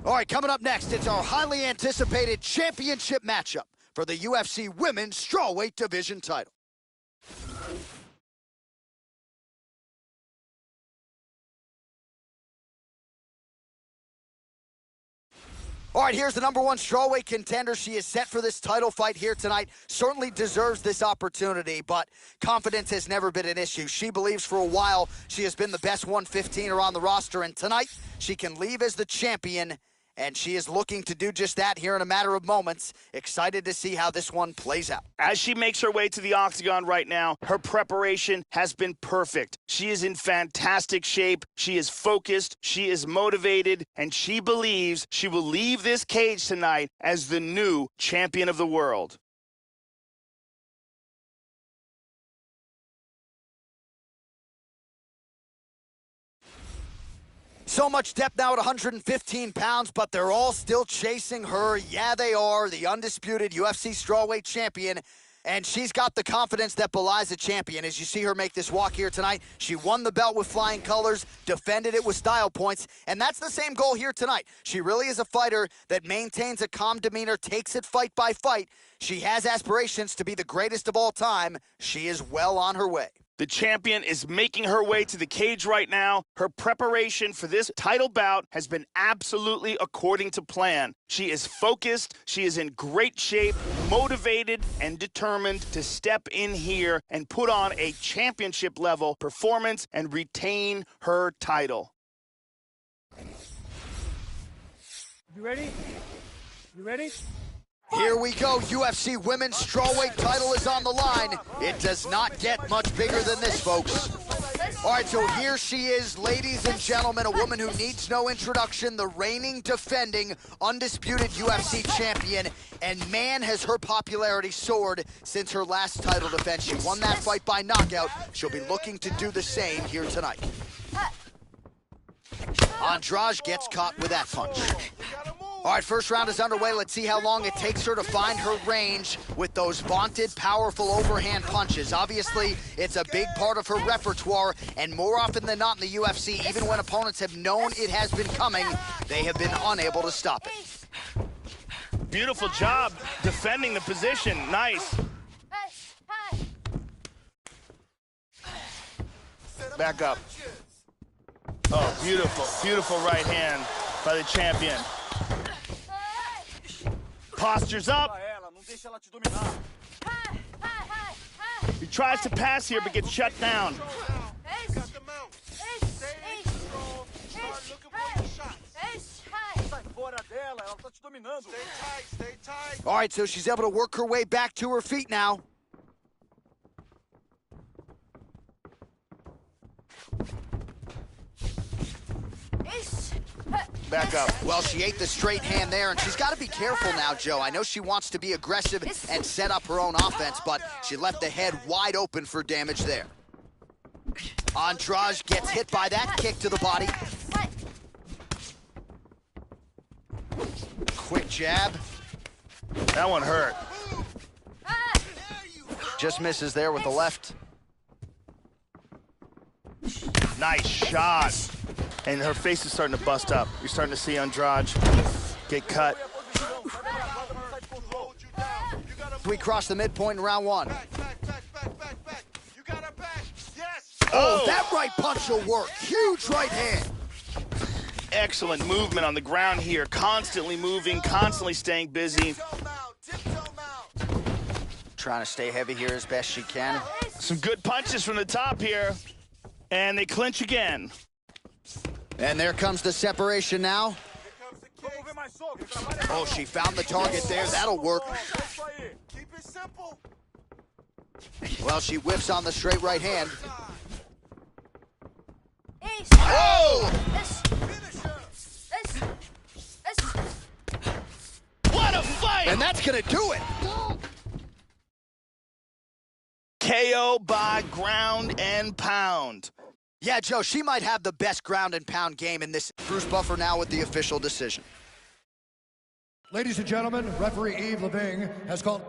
All right, coming up next, it's our highly anticipated championship matchup for the UFC Women's Strawweight Division title. All right, here's the #1 strawweight contender. She is set for this title fight here tonight. Certainly deserves this opportunity, but confidence has never been an issue. She believes for a while she has been the best 115er on the roster, and tonight she can leave as the champion, and she is looking to do just that here in a matter of moments. Excited to see how this one plays out. As she makes her way to the octagon right now, her preparation has been perfect. She is in fantastic shape. She is focused. She is motivated. And she believes she will leave this cage tonight as the new champion of the world. So much depth now at 115 pounds, but they're all still chasing her. Yeah, they are. The undisputed UFC strawweight champion. And she's got the confidence that belies a champion. As you see her make this walk here tonight, she won the belt with flying colors, defended it with style points, and that's the same goal here tonight. She really is a fighter that maintains a calm demeanor, takes it fight by fight. She has aspirations to be the greatest of all time. She is well on her way. The champion is making her way to the cage right now. Her preparation for this title bout has been absolutely according to plan. She is focused, she is in great shape, motivated, and determined to step in here and put on a championship-level performance and retain her title. You ready? You ready? Here we go. UFC Women's Strawweight title is on the line. It does not get much bigger than this, folks. All right, so here she is, ladies and gentlemen, a woman who needs no introduction, the reigning, defending, undisputed UFC champion. And man, has her popularity soared since her last title defense. She won that fight by knockout. She'll be looking to do the same here tonight. Andrade gets caught with that punch. All right, first round is underway. Let's see how long it takes her to find her range with those vaunted, powerful overhand punches. Obviously, it's a big part of her repertoire, and more often than not in the UFC, even when opponents have known it has been coming, they have been unable to stop it. Beautiful job defending the position. Nice. Back up. Oh, beautiful, beautiful right hand by the champion. Postures up. He tries to pass here, but gets shut down. All right, so she's able to work her way back to her feet now. Back up. Well, she ate the straight hand there, and she's got to be careful now, Joe. I know she wants to be aggressive and set up her own offense, but she left the head wide open for damage there. Andrade gets hit by that kick to the body. Quick jab. That one hurt. Just misses there with the left. Nice shot. And her face is starting to bust up. You're starting to see Andrade get cut. We cross the midpoint in round one. Oh, that right punch will work. Huge right hand. Excellent movement on the ground here. Constantly moving, constantly staying busy. Trying to stay heavy here as best she can. Some good punches from the top here. And they clinch again. And there comes the separation now. Oh, she found the target there. That'll work. Keep it simple. Well, she whiffs on the straight right hand. Oh! What a fight! And that's gonna do it. KO by ground and pound. Yeah, Joe, she might have the best ground and pound game in this. Bruce Buffer now with the official decision. Ladies and gentlemen, referee Yves Lavigne has called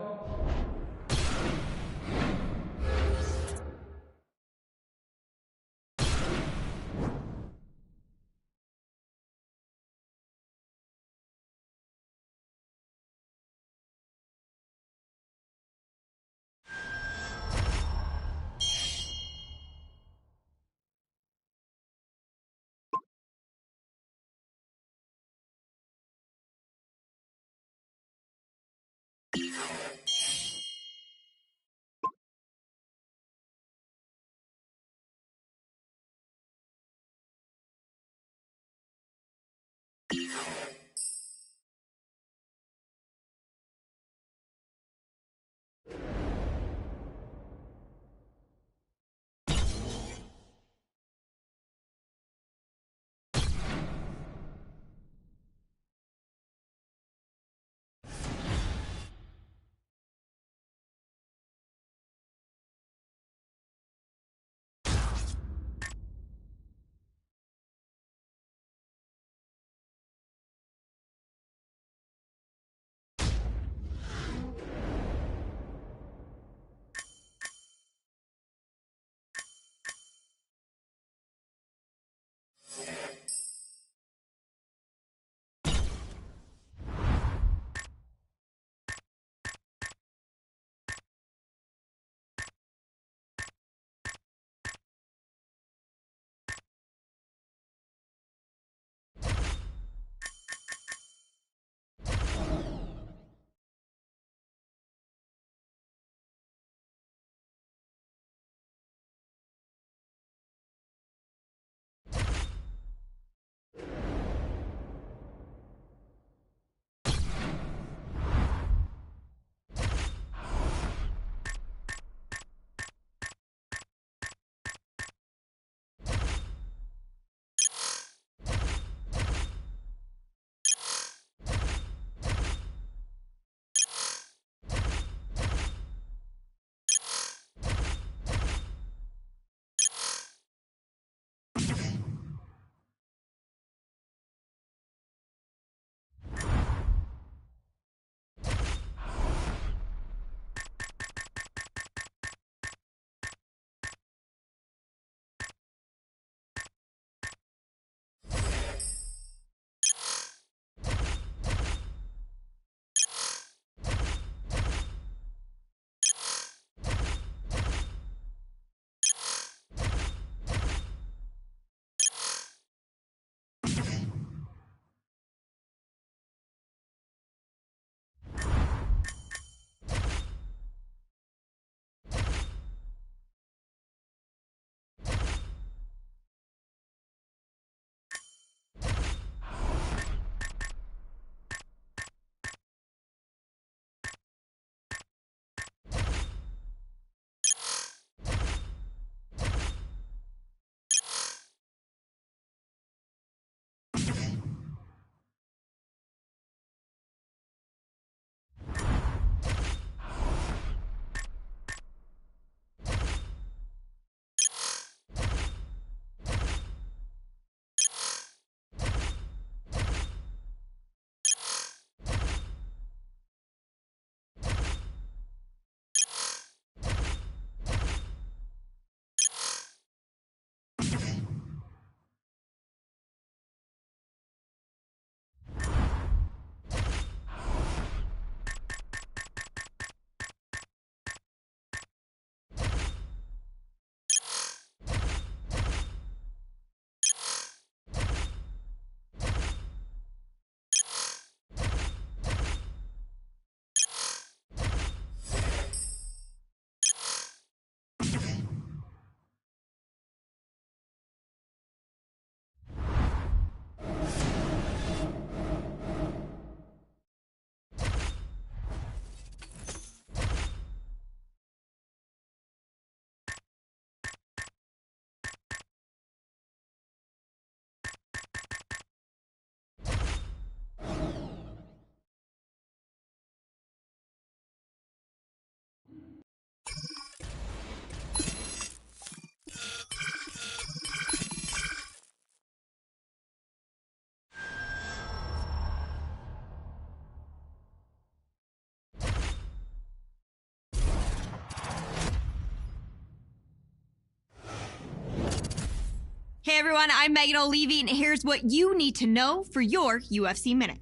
Hey everyone, I'm Megan O'Leary, and here's what you need to know for your UFC Minute.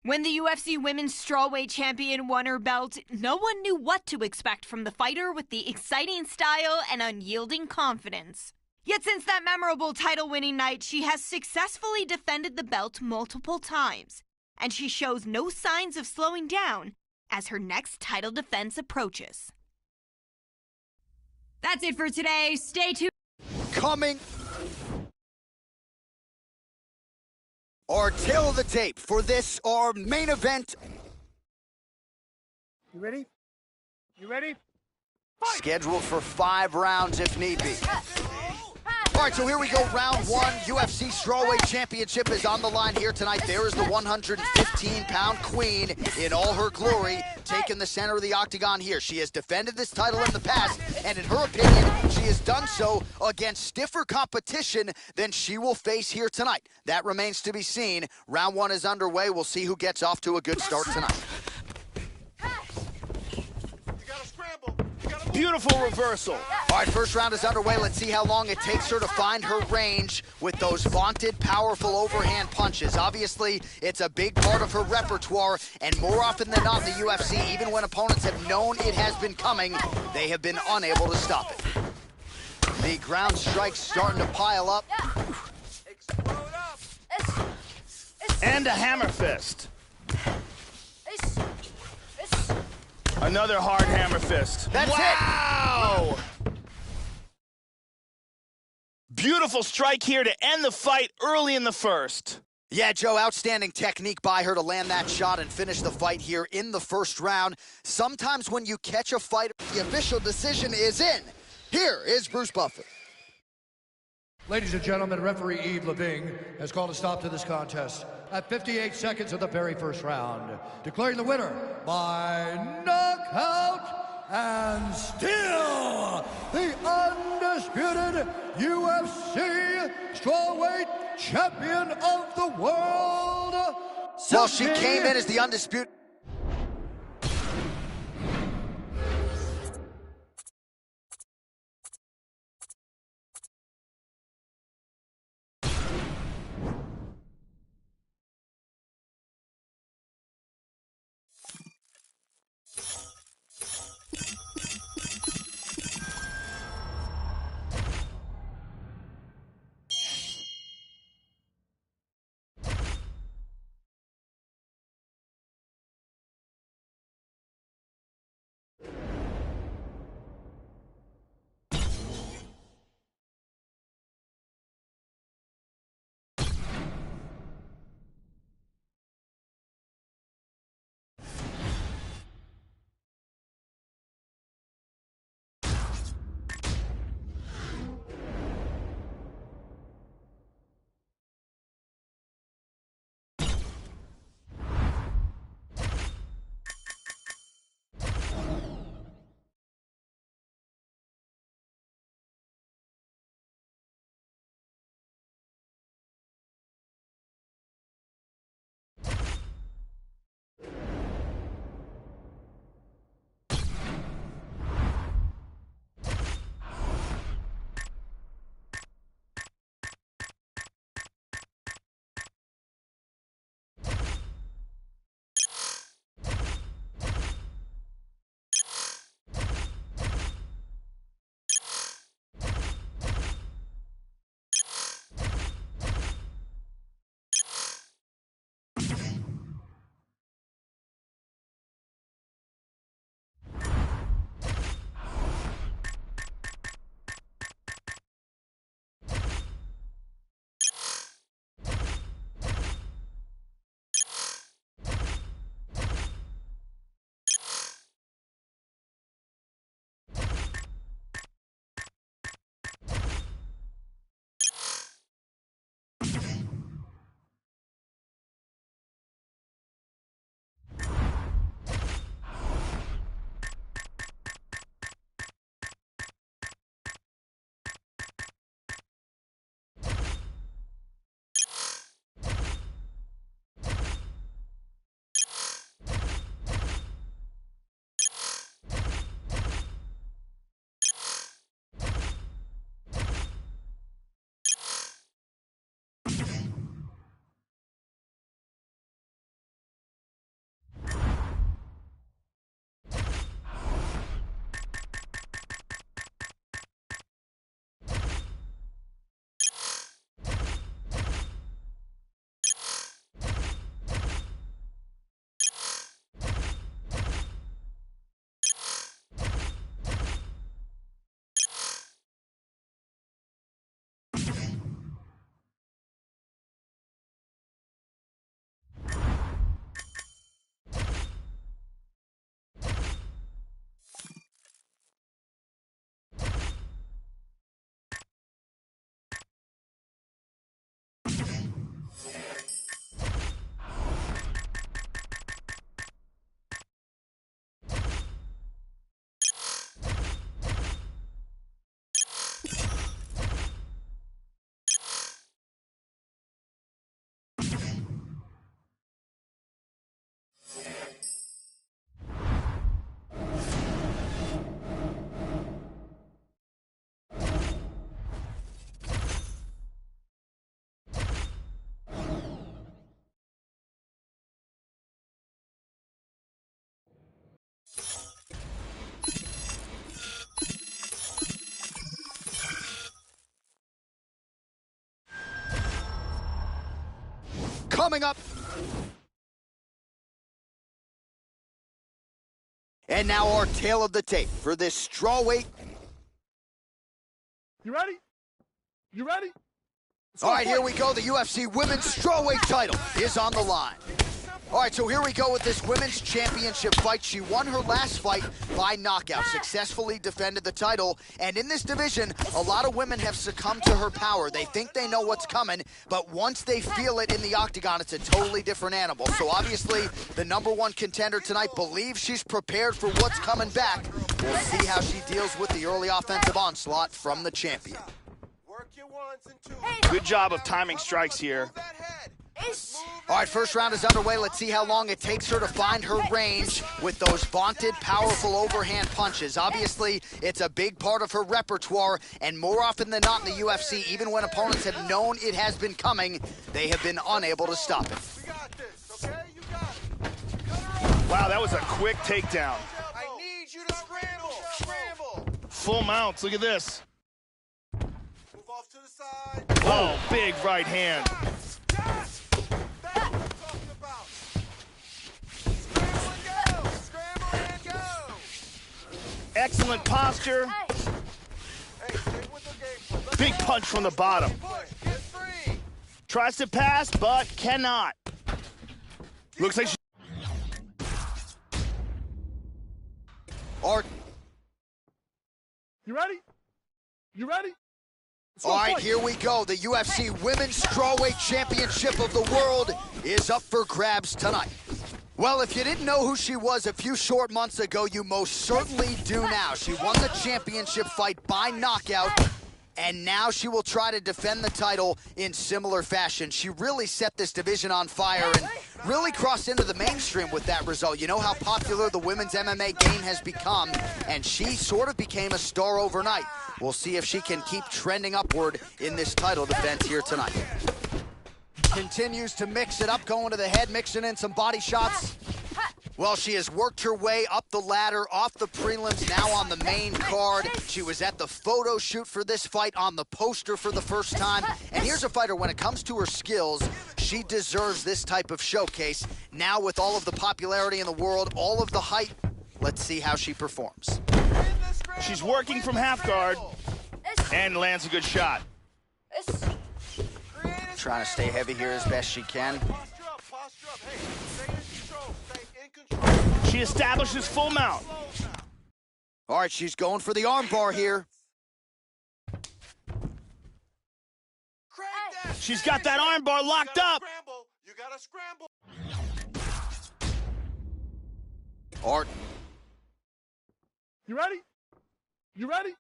When the UFC Women's Strawweight Champion won her belt, no one knew what to expect from the fighter with the exciting style and unyielding confidence. Yet since that memorable title-winning night, she has successfully defended the belt multiple times, and she shows no signs of slowing down as her next title defense approaches. That's it for today. Stay tuned. Coming. Our tail of the tape for this, our main event. You ready? You ready? Scheduled for 5 rounds if need be. All right, so here we go, round 1. UFC Strawweight Championship is on the line here tonight. There is the 115-pound queen in all her glory, taking the center of the octagon here. She has defended this title in the past, and in her opinion, she has done so against stiffer competition than she will face here tonight. That remains to be seen. Round 1 is underway. We'll see who gets off to a good start tonight. Beautiful reversal. All right, first round is underway. Let's see how long it takes her to find her range with those vaunted, powerful overhand punches. Obviously, it's a big part of her repertoire, and more often than not in the UFC, even when opponents have known it has been coming, they have been unable to stop it. The ground strikes starting to pile up. And a hammer fist. Another hard hammer fist. That's it. Wow! Beautiful strike here to end the fight early in the first. Yeah, Joe, outstanding technique by her to land that shot and finish the fight here in the first round. Sometimes when you catch a fight, the official decision is in. Here is Bruce Buffer. Ladies and gentlemen, referee Yves Leving has called a stop to this contest at 58 seconds of the very first round, declaring the winner by knockout and still the undisputed UFC strawweight champion of the world. Well, she came in as the undisputed coming up. And now our tail of the tape for this strawweight. You ready? You ready? All right, here we go. The UFC Women's Strawweight title is on the line. All right, so here we go with this Women's Championship fight. She won her last fight by knockout, successfully defended the title. And in this division, a lot of women have succumbed to her power. They think they know what's coming, but once they feel it in the octagon, it's a totally different animal. So obviously, the #1 contender tonight believes she's prepared for what's coming back. We'll see how she deals with the early offensive onslaught from the champion. Work your ones and twos. Good job of timing strikes here. All right, first round is underway. Let's see how long it takes her to find her range with those vaunted, powerful overhand punches. Obviously, it's a big part of her repertoire, and more often than not in the UFC, even when opponents have known it has been coming, they have been unable to stop it. We got this, okay? You got it. Wow, that was a quick takedown. I need you to scramble. Scramble. Full mounts, look at this. Move off to the side. Oh, big right hand. Yes. That's what I'm talking about. Scramble and go. Excellent posture. Hey, stay with the game plan. Big punch from the bottom. Push. Get free. Tries to pass, but cannot. Looks like she... Art. You ready? You ready? All right, here we go. The UFC Women's Strawweight Championship of the World is up for grabs tonight. Well, if you didn't know who she was a few short months ago, you most certainly do now. She won the championship fight by knockout, and now she will try to defend the title in similar fashion. She really set this division on fire and really crossed into the mainstream with that result. You know how popular the women's MMA game has become, and she sort of became a star overnight. We'll see if she can keep trending upward in this title defense here tonight. Continues to mix it up, going to the head, mixing in some body shots. Well, she has worked her way up the ladder, off the prelims, now on the main card. She was at the photo shoot for this fight, on the poster for the first time. And here's a fighter, when it comes to her skills, she deserves this type of showcase. Now with all of the popularity in the world, all of the hype, let's see how she performs. She's working from half guard and lands a good shot. Trying to stay heavy here as best she can. Posture up, posture up. Hey, stay in control. Stay in control. She establishes full mount. All right, she's going for the armbar here. Crank that. She's got that armbar locked up. Scramble. You gotta scramble. Art. You ready? You ready?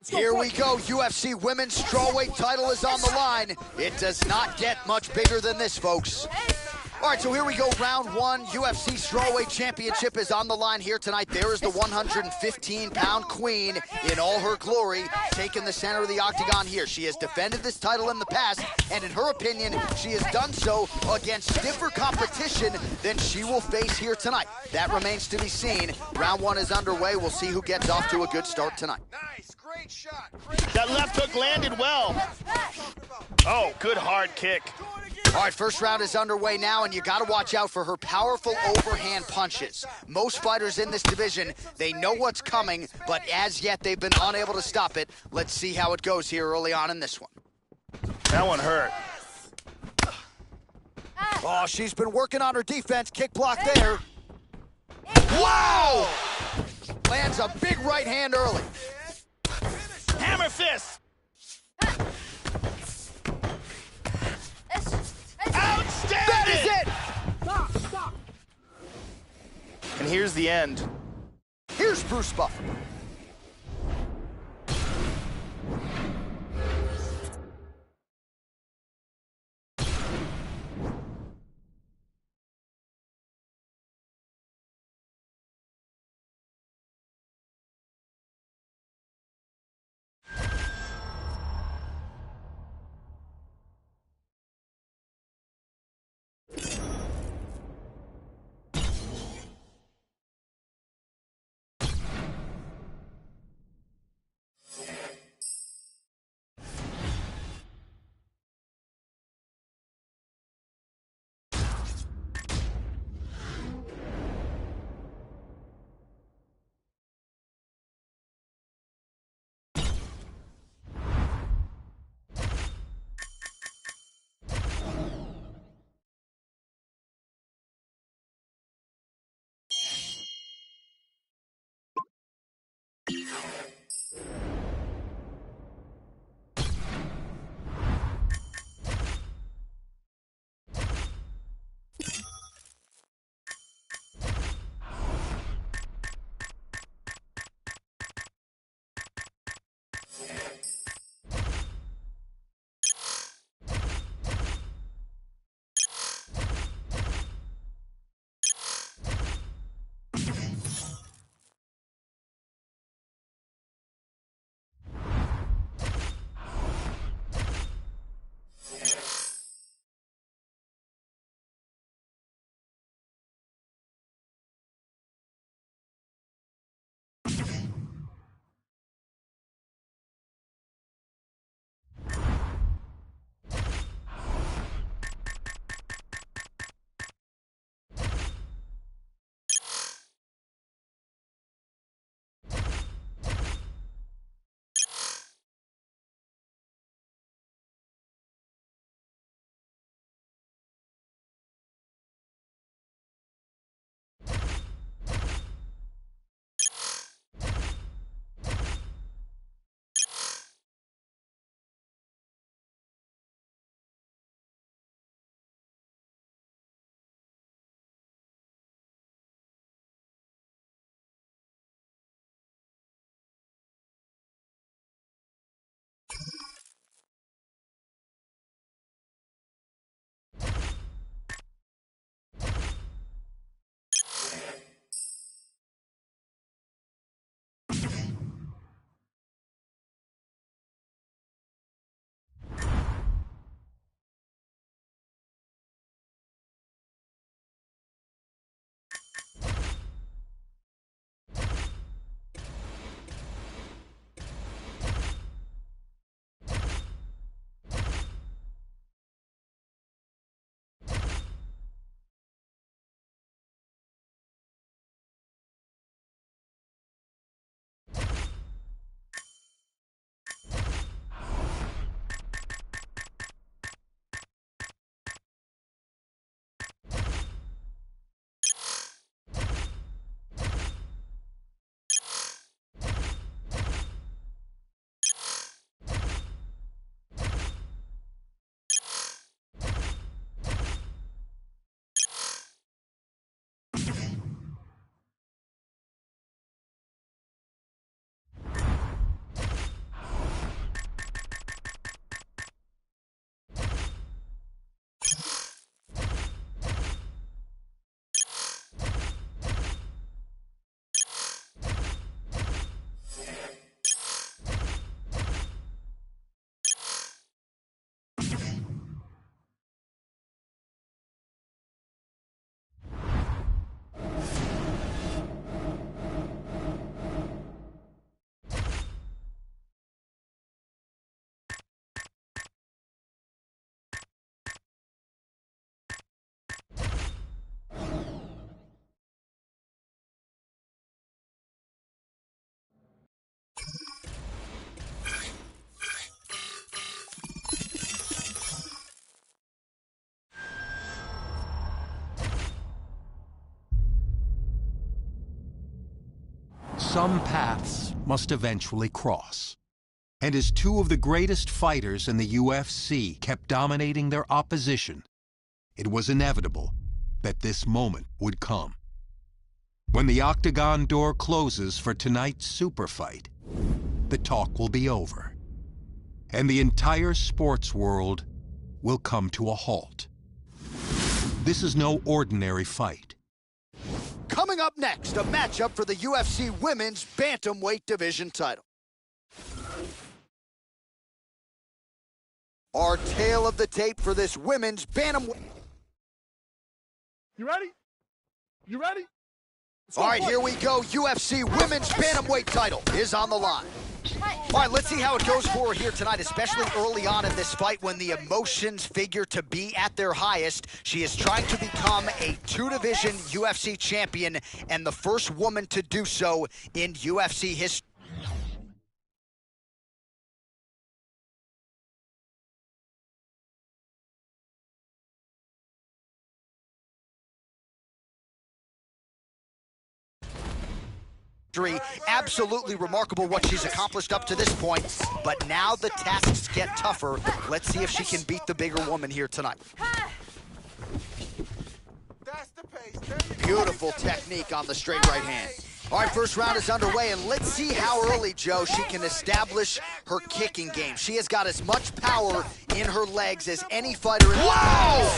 Let's go, Here fight. we go. UFC Women's Strawweight title is on the line. It does not get much bigger than this, folks. All right, so here we go. Round one. UFC Strawweight Championship is on the line here tonight. There is the 115-pound queen in all her glory, taking the center of the octagon here. She has defended this title in the past, and in her opinion, she has done so against stiffer competition than she will face here tonight. That remains to be seen. Round one is underway. We'll see who gets off to a good start tonight. Nice. Great shot. Great That left hook landed well. Oh, good hard kick. All right, first round is underway now, and you got to watch out for her powerful overhand punches. Most fighters in this division, they know what's coming, but as yet they've been unable to stop it. Let's see how it goes here early on in this one. That one hurt. Oh, she's been working on her defense. Kick block there. Wow! Lands a big right hand early. Hammer fist. Outstanding! That is it! And here's the end. Here's Bruce Buffer. some paths must eventually cross. And as two of the greatest fighters in the UFC kept dominating their opposition, it was inevitable that this moment would come. When the octagon door closes for tonight's super fight, the talk will be over, and the entire sports world will come to a halt. This is no ordinary fight. Coming up next, a matchup for the UFC Women's Bantamweight Division title. Our tale of the tape for this Women's Bantamweight. You ready? You ready? Let's go, All right, boys. here we go. UFC Women's Bantamweight title is on the line. All right, let's see how it goes for her here tonight, especially early on in this fight when the emotions figure to be at their highest. She is trying to become a two-division UFC champion and the first woman to do so in UFC history. Absolutely remarkable what she's accomplished up to this point, but now the tasks get tougher. Let's see if she can beat the bigger woman here tonight. That's the pace. There you go. Beautiful technique on the straight right hand. All right, first round is underway, and let's see how early, Joe, she can establish her kicking game. She has got as much power in her legs as any fighter in the world.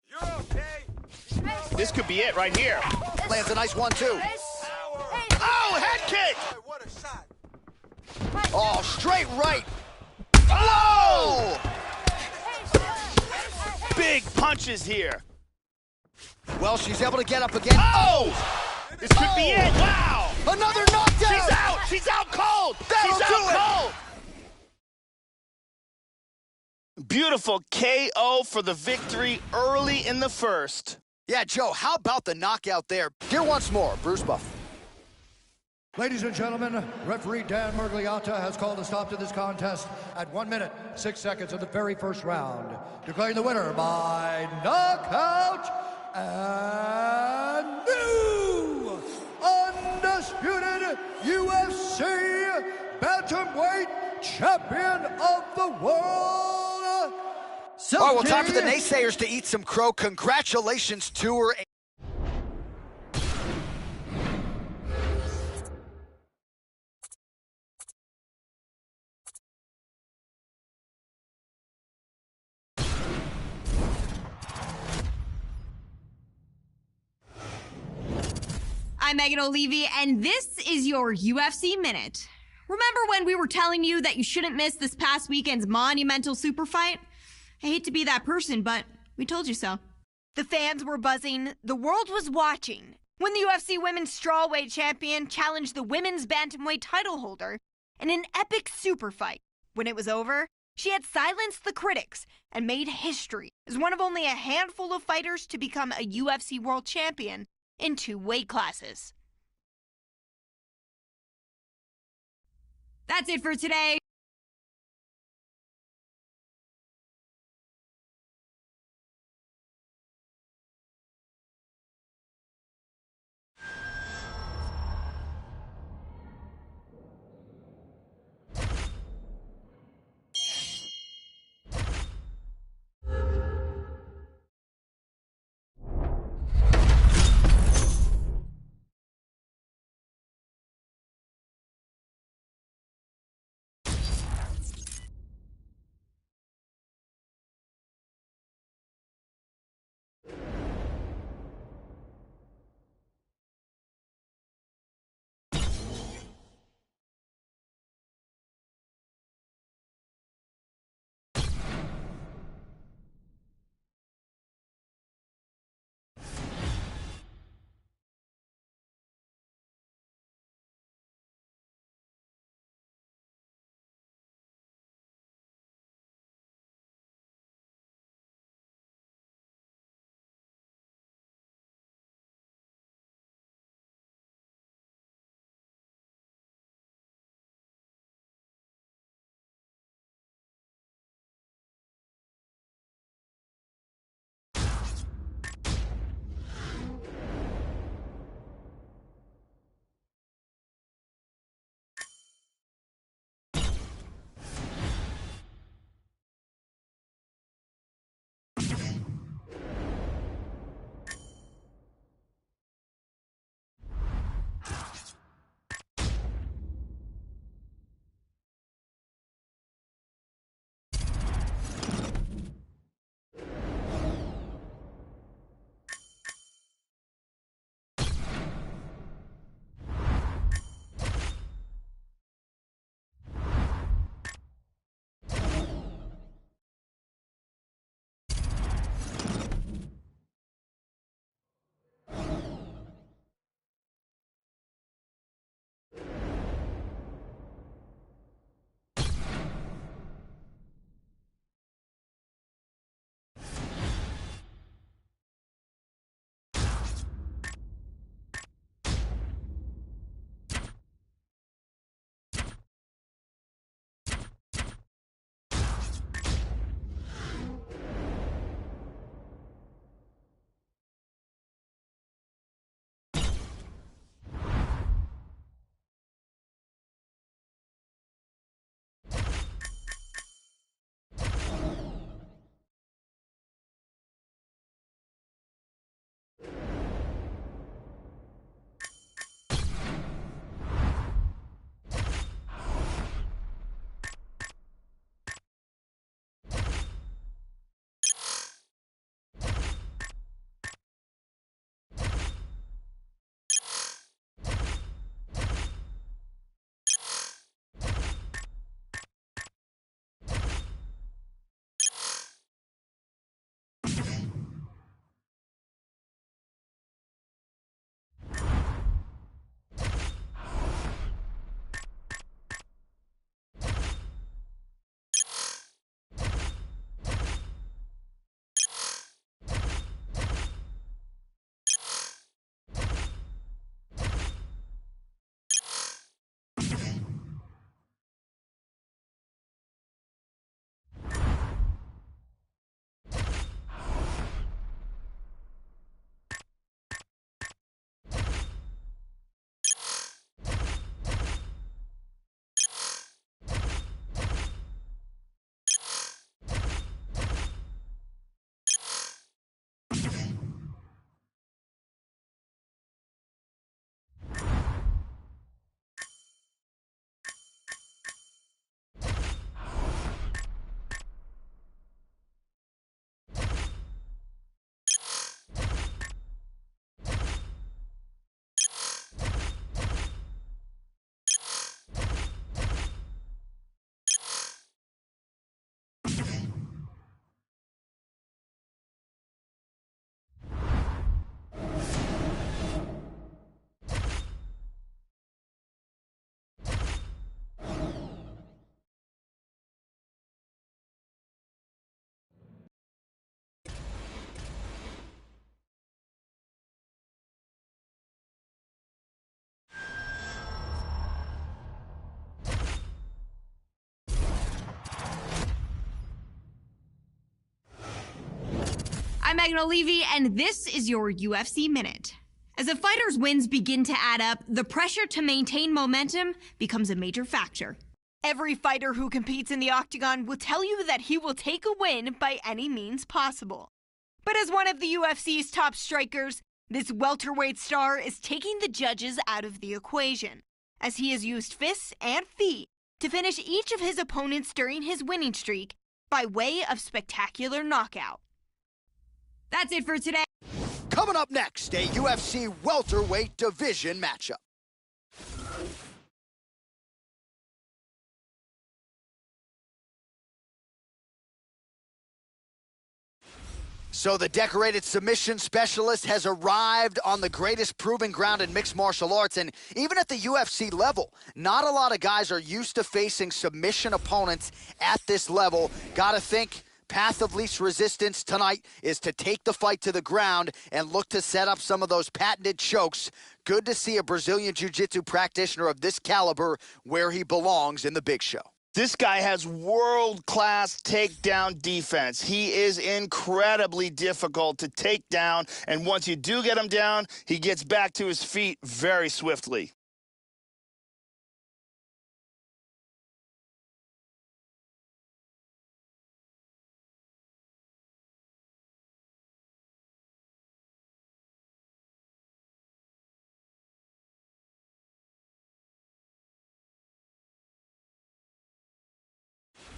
You're okay. This could be it right here. Lands a nice 1-2. Oh, head kick! Boy, what a shot. Oh, straight right. Oh! Big punches here. Well, she's able to get up again. Oh! This could be Oh! it. Wow! Another knockdown! She's out! She's out cold! That'll She's do out it! cold! Beautiful KO for the victory early in the first. Yeah, Joe, how about the knockout there? Here once more, Bruce Buffer. Ladies and gentlemen, referee Dan Murgliata has called a stop to this contest at 1 minute, 6 seconds of the very first round, declaring the winner by knockout and new undisputed UFC Bantamweight Champion of the World. All right, well, time for the naysayers to eat some crow. Congratulations to her. I'm Megan O'Leary, and this is your UFC Minute. Remember when we were telling you that you shouldn't miss this past weekend's monumental super fight? I hate to be that person, but we told you so. The fans were buzzing, the world was watching when the UFC Women's Strawweight Champion challenged the Women's Bantamweight title holder in an epic super fight. When it was over, she had silenced the critics and made history as one of only a handful of fighters to become a UFC World Champion in 2 weight classes. That's it for today. I'm Megan O'Leary, and this is your UFC Minute. As a fighter's wins begin to add up, the pressure to maintain momentum becomes a major factor. Every fighter who competes in the octagon will tell you that he will take a win by any means possible. But as one of the UFC's top strikers, this welterweight star is taking the judges out of the equation, as he has used fists and feet to finish each of his opponents during his winning streak by way of spectacular knockout. That's it for today. Coming up next, a UFC welterweight division matchup. So the decorated submission specialist has arrived on the greatest proving ground in mixed martial arts, and even at the UFC level, not a lot of guys are used to facing submission opponents at this level. Gotta think path of least resistance tonight is to take the fight to the ground and look to set up some of those patented chokes. Good to see a Brazilian Jiu-Jitsu practitioner of this caliber where he belongs in the big show. This guy has world-class takedown defense. He is incredibly difficult to take down, and once you do get him down, he gets back to his feet very swiftly.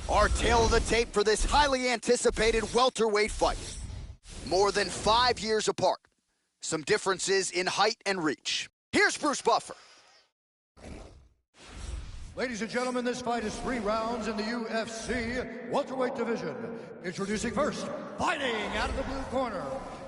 Our tail of the tape for this highly anticipated welterweight fight. More than 5 years apart. Some differences in height and reach. Here's Bruce Buffer. Ladies and gentlemen, this fight is 3 rounds in the UFC welterweight division. Introducing first, fighting out of the blue corner,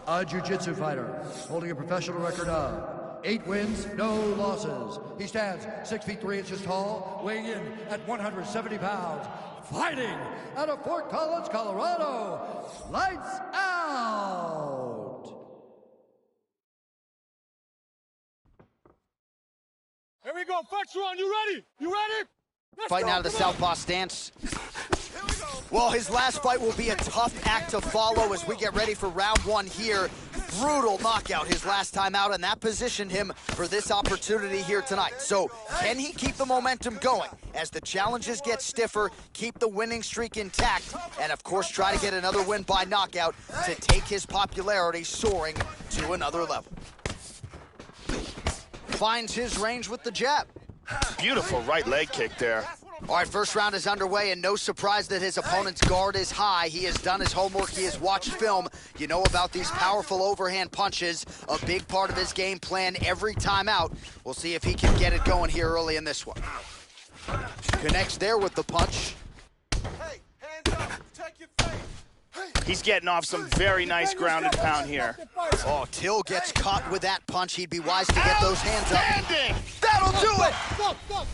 a jiu-jitsu fighter holding a professional record of 8 wins, no losses. He stands 6 feet 3 inches tall, weighing in at 170 pounds. Fighting out of Fort Collins, Colorado, Lights Out! Here we go. First round. You ready? You ready? Let's Fighting go. out of the southpaw stance. Well, his last fight will be a tough act to follow as we get ready for round 1 here. Brutal knockout his last time out, and that positioned him for this opportunity here tonight. So can he keep the momentum going as the challenges get stiffer, keep the winning streak intact, and of course try to get another win by knockout to take his popularity soaring to another level? Finds his range with the jab. Beautiful right leg kick there. All right, first round is underway, and no surprise that his opponent's guard is high. He has done his homework. He has watched film. You know about these powerful overhand punches, a big part of his game plan every time out. We'll see if he can get it going here early in this one. Connects there with the punch. Hey, hands up, protect your face. He's getting off some very nice ground and pound here. Oh, Till gets caught with that punch. He'd be wise to get those hands up. Outstanding! That'll do it! Stop.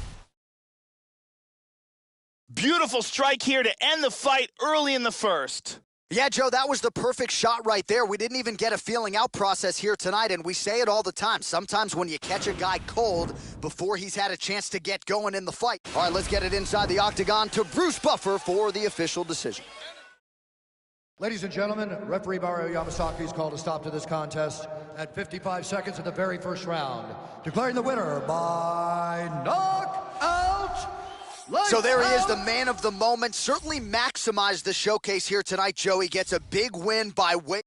Beautiful strike here to end the fight early in the first. Yeah, Joe, that was the perfect shot right there. We didn't even get a feeling out process here tonight, and we say it all the time. Sometimes when you catch a guy cold before he's had a chance to get going in the fight. All right, let's get it inside the octagon to Bruce Buffer for the official decision. Ladies and gentlemen, referee Mario Yamasaki has called a stop to this contest at 55 seconds of the very first round, declaring the winner by knockout. So there he is, the man of the moment. Certainly maximized the showcase here tonight, Joe. He gets a big win by way.